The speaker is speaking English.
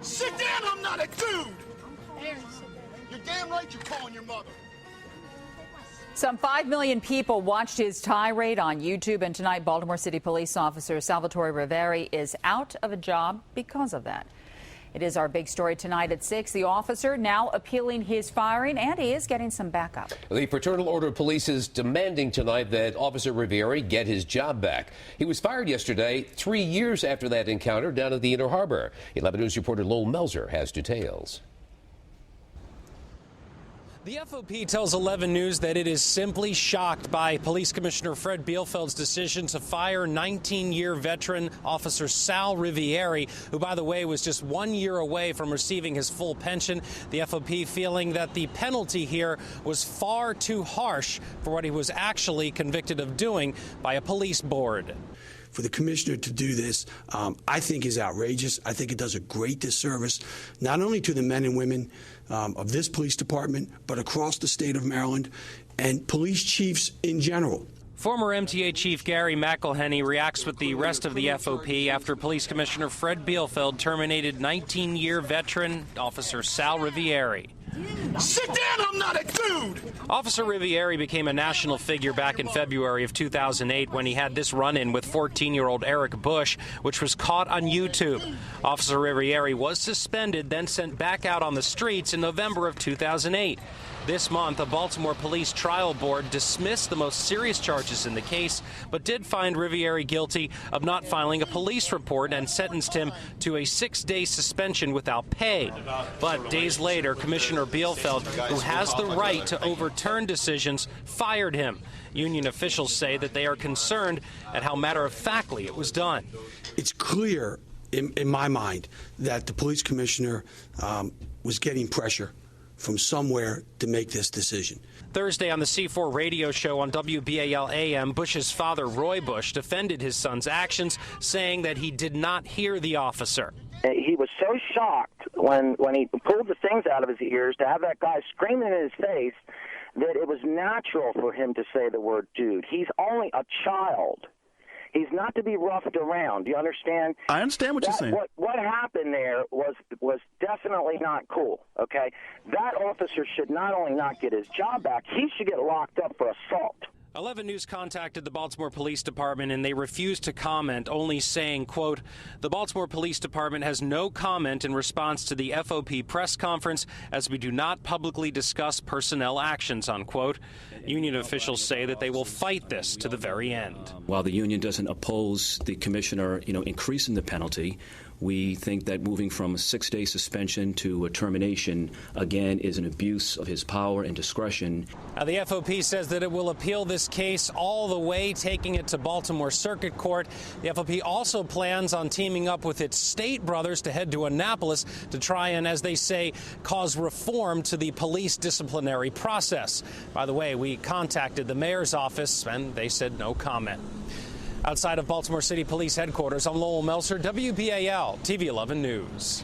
Sit down, I'm not a dude! You're damn right you're calling your mother. Some 5 million people watched his tirade on YouTube, and tonight Baltimore City police officer Salvatore Riveri is out of a job because of that. It is our big story tonight at 6. The officer now appealing his firing, and he is getting some backup. The Fraternal Order of Police is demanding tonight that Officer Riveri get his job back. He was fired yesterday, 3 years after that encounter down at the Inner Harbor. 11 News reporter Lowell Melzer has details. The FOP tells 11 News that it is simply shocked by Police Commissioner Fred Bielfeld's decision to fire 19-year veteran Officer Sal Rivieri, who, by the way, was just 1 year away from receiving his full pension. The FOP feeling that the penalty here was far too harsh for what he was actually convicted of doing by a police board. For the commissioner to do this, I think is outrageous. I think it does a great disservice, not only to the men and women of this police department, but across the state of Maryland and police chiefs in general. Former MTA Chief Gary McElhenney reacts with the rest of the FOP after Police Commissioner Fred Bielfeld terminated 19-year veteran Officer Sal Rivieri. Sit down, I'm not a dude! Officer Rivieri became a national figure back in February of 2008 when he had this run-in with 14-year-old Eric Bush, which was caught on YouTube. Officer Rivieri was suspended, then sent back out on the streets in November of 2008. This month, a Baltimore police trial board dismissed the most serious charges in the case, but did find Rivieri guilty of not filing a police report and sentenced him to a 6-day suspension without pay. But days later, Commissioner Bielfeld, who has the right to overturn decisions, fired him. Union officials say that they are concerned at how matter-of-factly it was done. It's clear in my mind that the police commissioner was getting pressure from somewhere to make this decision. Thursday on the C4 radio show on WBAL-AM, Bush's father, Roy Bush, defended his son's actions, saying that he did not hear the officer. He was so shocked when he pulled the things out of his ears to have that guy screaming in his face that it was natural for him to say the word dude. He's only a child. He's not to be roughed around. Do you understand? I understand what you're saying. What happened there was definitely not cool, okay? That officer should not only not get his job back, he should get locked up for assault. 11 News contacted the Baltimore Police Department, and they refused to comment, only saying, quote, "The Baltimore Police Department has no comment in response to the FOP press conference, as we do not publicly discuss personnel actions," unquote. Union officials say that they will fight this to the very end. While the union doesn't oppose the commissioner, increasing the penalty, we think that moving from a 6-day suspension to a termination, again, is an abuse of his power and discretion. The FOP says that it will appeal this case all the way, taking it to Baltimore Circuit Court. The FOP also plans on teaming up with its state brothers to head to Annapolis to try and, as they say, cause reform to the police disciplinary process. By the way, we contacted the mayor's office, and they said no comment. Outside of Baltimore City Police Headquarters, I'm Lowell Melzer, WBAL TV 11 News.